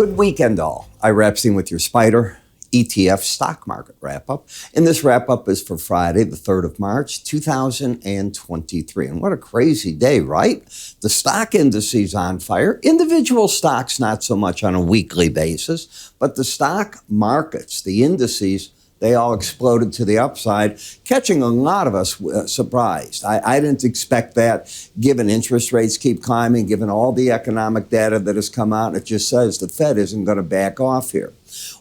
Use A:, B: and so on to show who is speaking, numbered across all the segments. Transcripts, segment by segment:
A: Good weekend all. Ira Epstein with your SPDR ETF stock market wrap-up. And this wrap-up is for Friday, the 3rd of March, 2023. And what a crazy day, right? The stock indices on fire. Individual stocks, not so much on a weekly basis. But the stock markets, the indices, they all exploded to the upside, catching a lot of us surprised. I didn't expect that, given interest rates keep climbing, given all the economic data that has come out. It just says the Fed isn't going to back off here.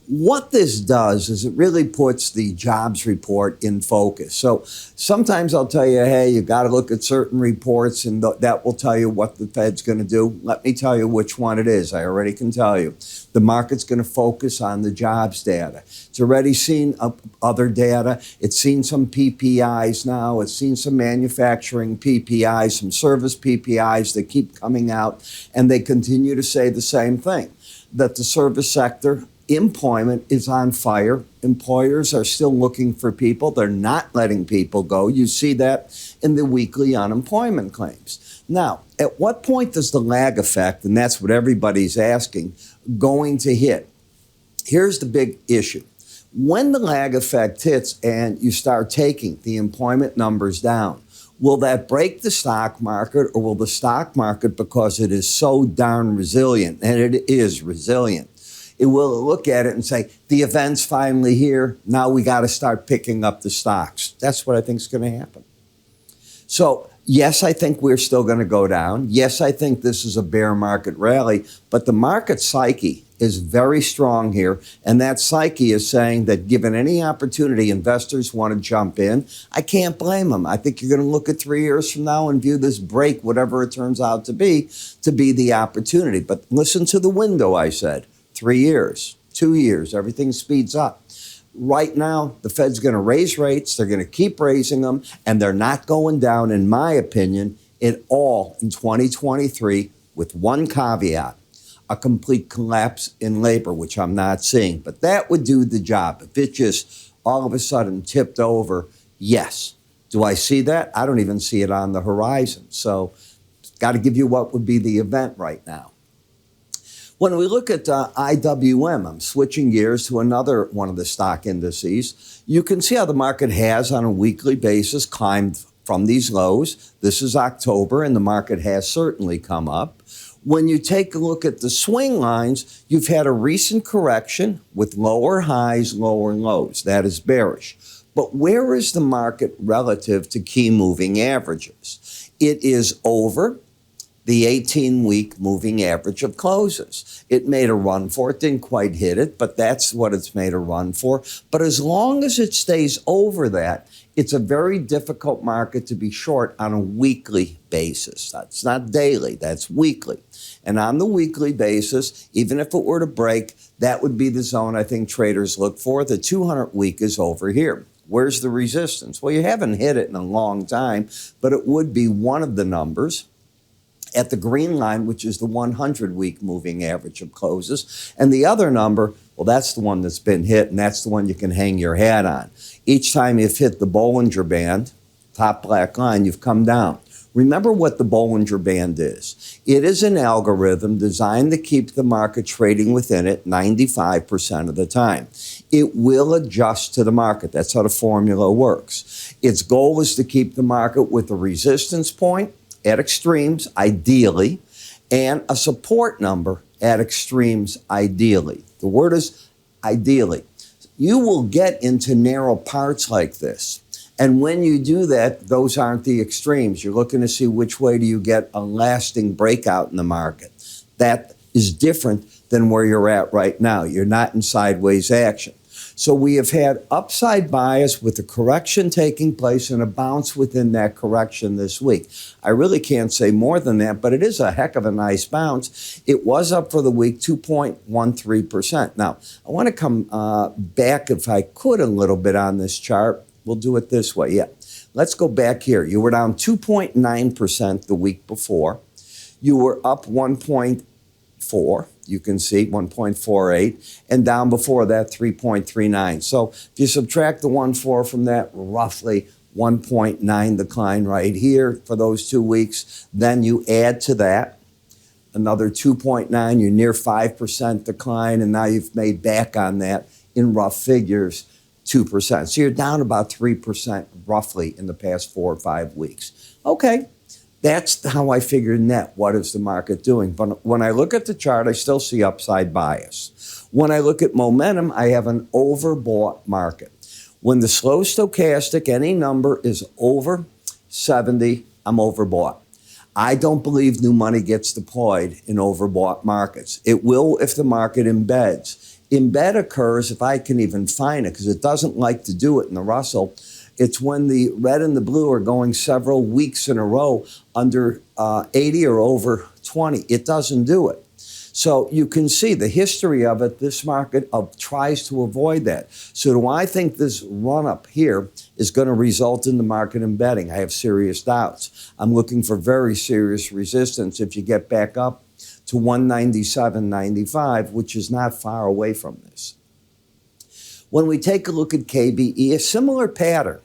A: What this does is it really puts the jobs report in focus. So sometimes I'll tell you, hey, you got to look at certain reports and that will tell you what the Fed's going to do. Let me tell you which one it is. I already can tell you. The market's going to focus on the jobs data. It's already seen other data. It's seen some PPIs now. It's seen some manufacturing PPIs, some service PPIs that keep coming out, and they continue to say the same thing, that the service sector employment is on fire. Employers are still looking for people. They're not letting people go. You see that in the weekly unemployment claims. Now, at what point does the lag effect, and that's what everybody's asking, going to hit? Here's the big issue. When the lag effect hits and you start taking the employment numbers down, will that break the stock market, or will the stock market, because it is so darn resilient, and it is resilient, it will look at it and say, the event's finally here. Now we got to start picking up the stocks. That's what I think is going to happen. So, yes, I think we're still going to go down. Yes, I think this is a bear market rally, but the market psyche is very strong here. And that psyche is saying that given any opportunity, investors want to jump in. I can't blame them. I think you're going to look at 3 years from now and view this break, whatever it turns out to be the opportunity. But listen to the window, I said. 3 years, 2 years, everything speeds up. Right now, the Fed's going to raise rates. They're going to keep raising them, and they're not going down, in my opinion, at all in 2023, with one caveat, a complete collapse in labor, which I'm not seeing. But that would do the job. If it just all of a sudden tipped over, yes. Do I see that? I don't even see it on the horizon. So got to give you what would be the event right now. When we look at IWM, I'm switching gears to another one of the stock indices. You can see how the market has, on a weekly basis, climbed from these lows. This is October, and the market has certainly come up. When you take a look at the swing lines, you've had a recent correction with lower highs, lower lows. That is bearish. But where is the market relative to key moving averages? It is over the 18-week moving average of closes. It made a run for it, didn't quite hit it, but that's what it's made a run for. But as long as it stays over that, it's a very difficult market to be short on a weekly basis. That's not daily, that's weekly. And on the weekly basis, even if it were to break, that would be the zone I think traders look for. The 200-week is over here. Where's the resistance? Well, you haven't hit it in a long time, but it would be one of the numbers at the green line, which is the 100-week moving average of closes. And the other number, well, that's the one that's been hit, and that's the one you can hang your hat on. Each time you've hit the Bollinger Band, top black line, you've come down. Remember what the Bollinger Band is. It is an algorithm designed to keep the market trading within it 95% of the time. It will adjust to the market. That's how the formula works. Its goal is to keep the market with a resistance point at extremes, ideally, and a support number at extremes, ideally. The word is ideally. You will get into narrow parts like this. And when you do that, those aren't the extremes. You're looking to see which way do you get a lasting breakout in the market. That is different than where you're at right now. You're not in sideways action. So we have had upside bias with a correction taking place and a bounce within that correction this week. I really can't say more than that, but it is a heck of a nice bounce. It was up for the week 2.13%. Now, I want to come back, if I could, a little bit on this chart. We'll do it this way. Yeah. Let's go back here. You were down 2.9% the week before. You were up 1.4%. You can see 1.48, and down before that 3.39. So if you subtract the 1.4 from that, roughly 1.9 decline right here for those 2 weeks. Then you add to that another 2.9, you're near 5% decline, and now you've made back on that in rough figures, 2%. So you're down about 3% roughly in the past 4 or 5 weeks. Okay, that's how I figure net. What is the market doing? But when I look at the chart, I still see upside bias. When I look at momentum, I have an overbought market. When the slow stochastic, any number is over 70, I'm overbought. I don't believe new money gets deployed in overbought markets. It will if the market embeds. Embed occurs, if I can even find it, because it doesn't like to do it in the Russell. It's when the red and the blue are going several weeks in a row under 80 or over 20. It doesn't do it. So you can see the history of it. This market tries to avoid that. So do I think this run-up here is going to result in the market embedding? I have serious doubts. I'm looking for very serious resistance if you get back up to 197.95, which is not far away from this. When we take a look at KBE, a similar pattern.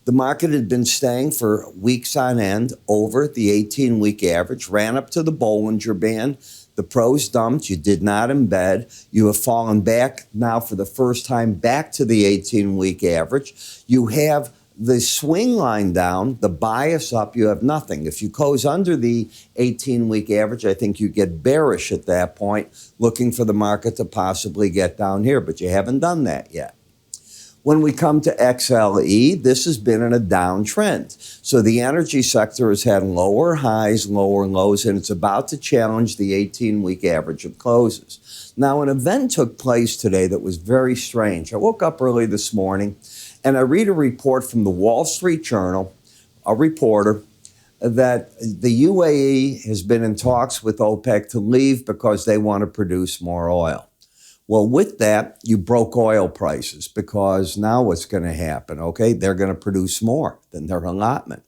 A: The market had been staying for weeks on end over the 18-week average, ran up to the Bollinger Band. The pros dumped. You did not embed. You have fallen back now for the first time back to the 18-week average. You have the swing line down, the bias up, you have nothing. If you close under the 18-week average, I think you get bearish at that point, looking for the market to possibly get down here, but you haven't done that yet. When we come to XLE, this has been in a downtrend. So the energy sector has had lower highs, lower lows, and it's about to challenge the 18-week average of closes. Now, an event took place today that was very strange. I woke up early this morning, and I read a report from the Wall Street Journal, a reporter, that the UAE has been in talks with OPEC to leave because they want to produce more oil. Well, with that, you broke oil prices because now what's going to happen? Okay, they're going to produce more than their allotment.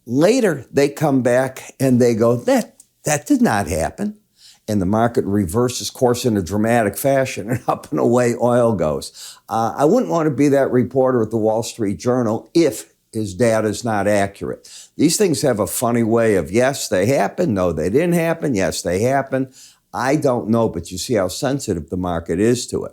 A: Later, they come back and they go, that did not happen. And the market reverses course in a dramatic fashion, and up and away oil goes. I wouldn't want to be that reporter at the Wall Street Journal if his data is not accurate. These things have a funny way of, yes, they happened. No, they didn't happen. Yes, they happened. I don't know, but you see how sensitive the market is to it.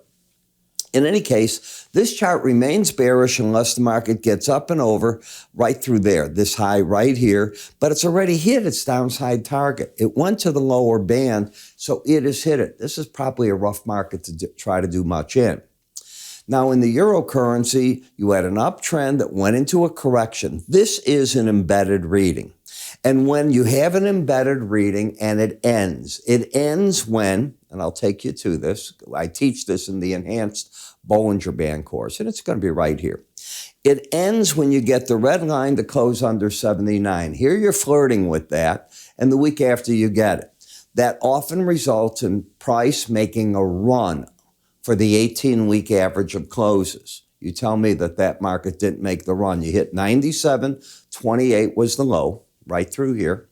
A: In any case, this chart remains bearish unless the market gets up and over right through there, this high right here, but it's already hit its downside target. It went to the lower band, so it has hit it. This is probably a rough market to try to do much in. Now, in the eurocurrency, you had an uptrend that went into a correction. This is an embedded reading. And when you have an embedded reading and it ends when, and I'll take you to this, I teach this in the enhanced Bollinger Band course, and it's going to be right here. It ends when you get the red line to close under 79. Here you're flirting with that, and the week after you get it. That often results in price making a run for the 18-week average of closes. You tell me that market didn't make the run. You hit 97.28 was the low. Right through here.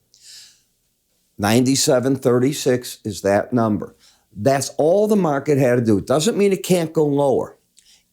A: 97.36 is that number. That's all the market had to do. It doesn't mean it can't go lower.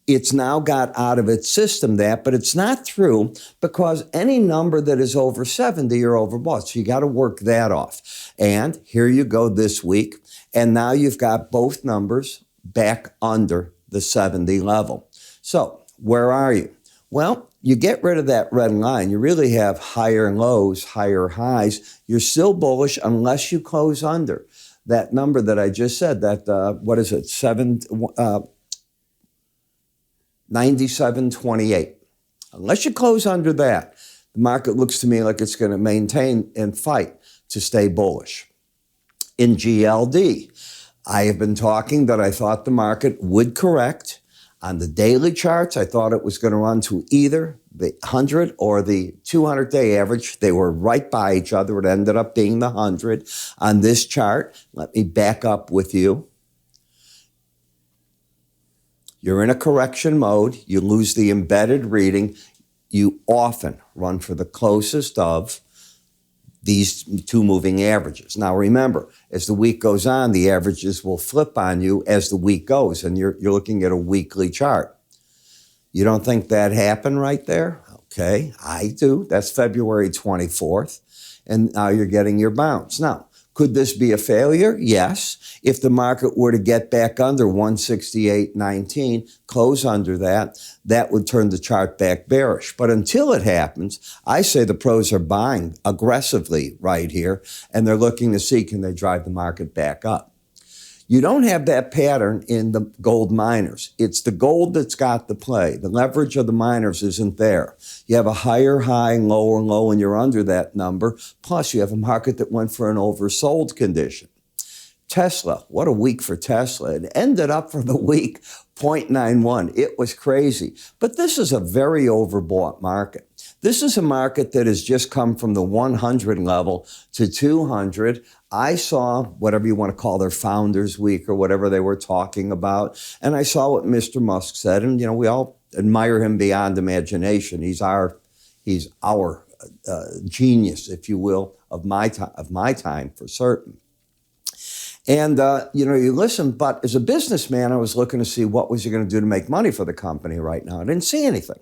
A: It's now got out of its system that, but it's not through because any number that is over 70, you're overbought. So you got to work that off. And here you go this week. And now you've got both numbers back under the 70 level. So where are you? Well, you get rid of that red line. You really have higher lows, higher highs. You're still bullish unless you close under that number that I just said, that, 97.28. Unless you close under that, the market looks to me like it's going to maintain and fight to stay bullish. In GLD, I have been talking that I thought the market would correct. On the daily charts, I thought it was going to run to either the 100 or the 200-day average. They were right by each other. It ended up being the 100. On this chart, let me back up with you. You're in a correction mode. You lose the embedded reading. You often run for the closest of these two moving averages. Now remember, as the week goes on, the averages will flip on you as the week goes, and you're looking at a weekly chart. You don't think that happened right there? Okay, I do. That's February 24th, and now you're getting your bounce. Now, Could this be a failure? Yes. If the market were to get back under 168.19, close under that, that would turn the chart back bearish. But until it happens, I say the pros are buying aggressively right here, and they're looking to see, can they drive the market back up? You don't have that pattern in the gold miners. It's the gold that's got the play. The leverage of the miners isn't there. You have a higher high, lower low, and you're under that number. Plus, you have a market that went for an oversold condition. Tesla, what a week for Tesla. It ended up for the week 0.91. It was crazy. But this is a very overbought market. This is a market that has just come from the 100 level to 200. I saw whatever you want to call their Founders Week or whatever they were talking about. And I saw what Mr. Musk said. And, we all admire him beyond imagination. He's our genius, if you will, of my time for certain. And, you listen, but as a businessman, I was looking to see what was he going to do to make money for the company right now. I didn't see anything.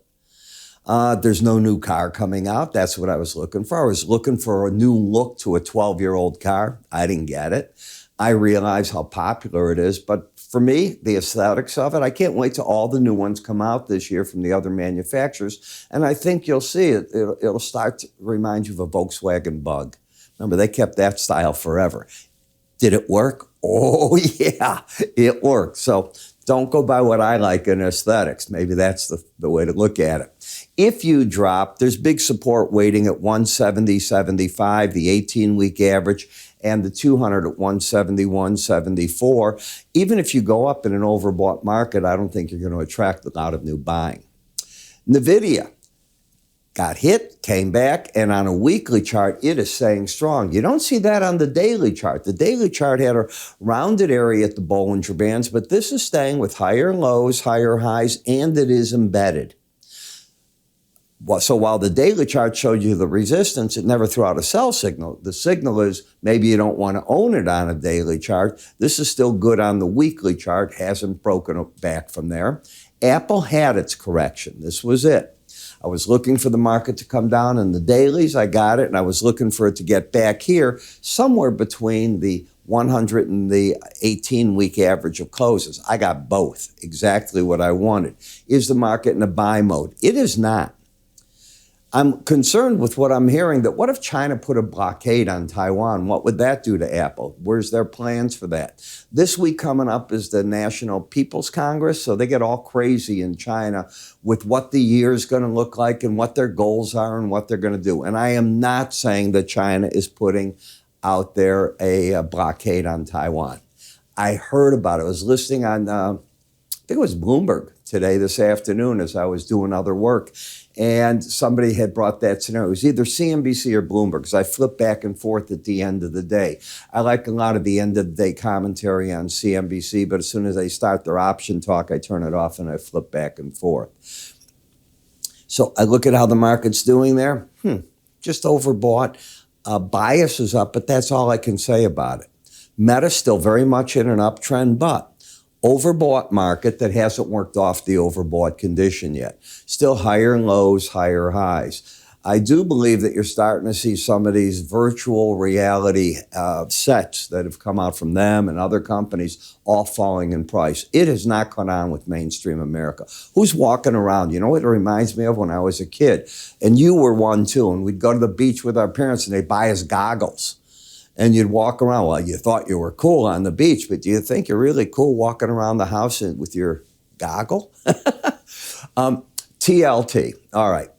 A: There's no new car coming out. That's what I was looking for. I was looking for a new look to a 12-year-old car. I didn't get it. I realize how popular it is. But for me, the aesthetics of it, I can't wait till all the new ones come out this year from the other manufacturers. And I think you'll see it. It'll start to remind you of a Volkswagen Bug. Remember, they kept that style forever. Did it work? Oh, yeah, it worked. So don't go by what I like in aesthetics. Maybe that's the way to look at it. If you drop, there's big support waiting at 170.75, the 18-week average, and the 200 at 171.74. Even if you go up in an overbought market, I don't think you're going to attract a lot of new buying. NVIDIA got hit, came back, and on a weekly chart, it is staying strong. You don't see that on the daily chart. The daily chart had a rounded area at the Bollinger Bands, but this is staying with higher lows, higher highs, and it is embedded. So while the daily chart showed you the resistance, it never threw out a sell signal. The signal is maybe you don't want to own it on a daily chart. This is still good on the weekly chart, hasn't broken back from there. Apple had its correction. This was it. I was looking for the market to come down in the dailies. I got it, and I was looking for it to get back here, somewhere between the 100 and the 18-week average of closes. I got both, exactly what I wanted. Is the market in a buy mode? It is not. I'm concerned with what I'm hearing, that what if China put a blockade on Taiwan? What would that do to Apple? Where's their plans for that? This week coming up is the National People's Congress, so they get all crazy in China with what the year is going to look like and what their goals are and what they're going to do. And I am not saying that China is putting out there a blockade on Taiwan. I heard about it. I was listening on, I think it was Bloomberg this afternoon as I was doing other work. And somebody had brought that scenario. It was either CNBC or Bloomberg, because I flip back and forth at the end of the day. I like a lot of the end of the day commentary on CNBC, but as soon as they start their option talk, I turn it off and I flip back and forth. So I look at how the market's doing there. Just overbought. Bias is up, but that's all I can say about it. Meta's still very much in an uptrend, but overbought market that hasn't worked off the overbought condition yet. Still higher lows, higher highs. I do believe that you're starting to see some of these virtual reality sets that have come out from them and other companies all falling in price. It has not gone on with mainstream America. Who's walking around? You know what it reminds me of when I was a kid? And you were one too. And we'd go to the beach with our parents and they'd buy us goggles. And you'd walk around. Well, you thought you were cool on the beach, but do you think you're really cool walking around the house with your goggle? TLT, all right.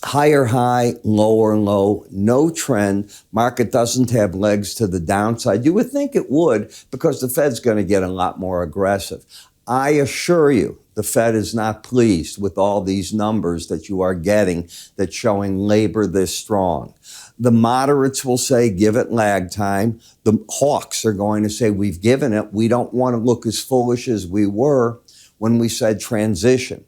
A: Higher high, lower low, no trend. Market doesn't have legs to the downside. You would think it would, because the Fed's going to get a lot more aggressive. I assure you, the Fed is not pleased with all these numbers that you are getting that's showing labor this strong. The moderates will say, give it lag time. The hawks are going to say, we've given it. We don't want to look as foolish as we were when we said transition.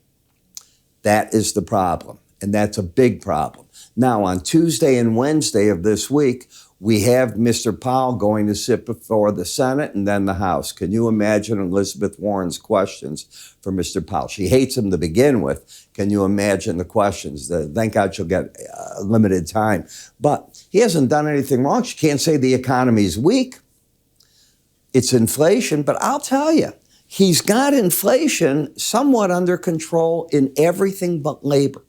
A: That is the problem, and that's a big problem. Now, on Tuesday and Wednesday of this week, We have Mr. Powell going to sit before the Senate and then the House. Can you imagine Elizabeth Warren's questions for Mr. Powell? She hates him to begin with. Can you imagine the questions? Thank God she'll get limited time. But he hasn't done anything wrong. She can't say the economy's weak. It's inflation, but I'll tell you, he's got inflation somewhat under control in everything but labor.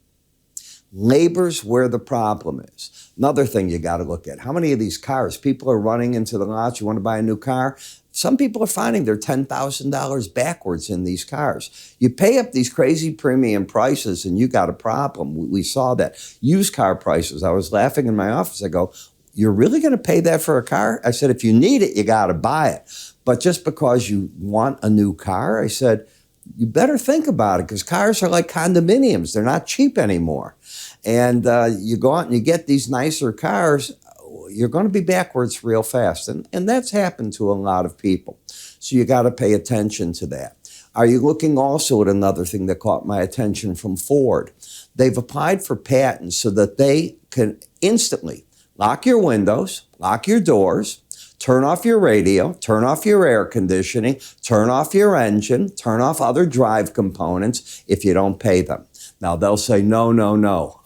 A: Labor's where the problem is. Another thing you got to look at, how many of these cars, people are running into the lots, you want to buy a new car? Some people are finding they're $10,000 backwards in these cars. You pay up these crazy premium prices and you got a problem. We saw that. Used car prices, I was laughing in my office, I go, you're really going to pay that for a car? I said, if you need it, you got to buy it. But just because you want a new car, I said, you better think about it because cars are like condominiums. They're not cheap anymore. And you go out and you get these nicer cars, you're going to be backwards real fast. And that's happened to a lot of people. So you got to pay attention to that. Are you looking also at another thing that caught my attention from Ford? They've applied for patents so that they can instantly lock your windows, lock your doors, turn off your radio, turn off your air conditioning, turn off your engine, turn off other drive components if you don't pay them. Now, they'll say, no, no, no.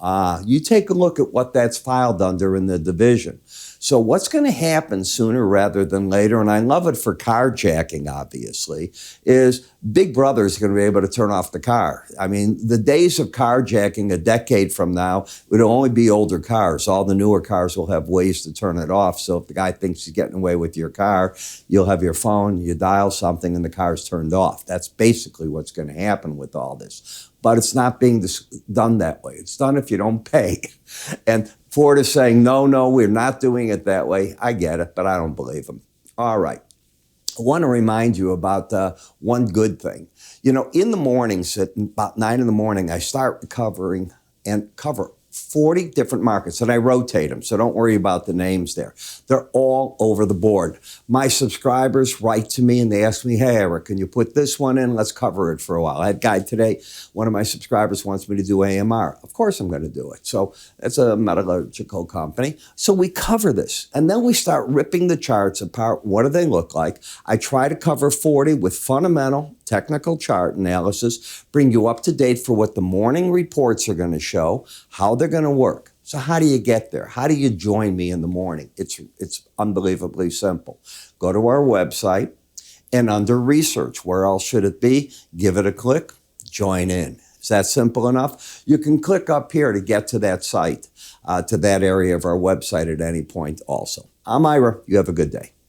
A: You take a look at what that's filed under in the division. So what's going to happen sooner rather than later, and I love it for carjacking, obviously, is Big Brother is going to be able to turn off the car. I mean, the days of carjacking a decade from now would only be older cars. All the newer cars will have ways to turn it off. So if the guy thinks he's getting away with your car, you'll have your phone, you dial something, and the car's turned off. That's basically what's going to happen with all this. But it's not being done that way. It's done if you don't pay. And Ford is saying, no, no, we're not doing it that way. I get it, but I don't believe them. All right. I want to remind you about one good thing. You know, in the mornings, at about 9 in the morning, I start covering and cover 40 different markets, and I rotate them, so don't worry about the names there. They're all over the board. My subscribers write to me and they ask me, hey, Ira, can you put this one in? Let's cover it for a while. I had a guy today, one of my subscribers wants me to do AMR. Of course I'm going to do it. So it's a metallurgical company. So we cover this, and then we start ripping the charts apart. What do they look like? I try to cover 40 with fundamental technical chart analysis, bring you up to date for what the morning reports are going to show, how they're going to work. So how do you get there? How do you join me in the morning? It's unbelievably simple. Go to our website and under research, where else should it be? Give it a click, join in. Is that simple enough? You can click up here to get to that site, to that area of our website at any point also. I'm Ira. You have a good day.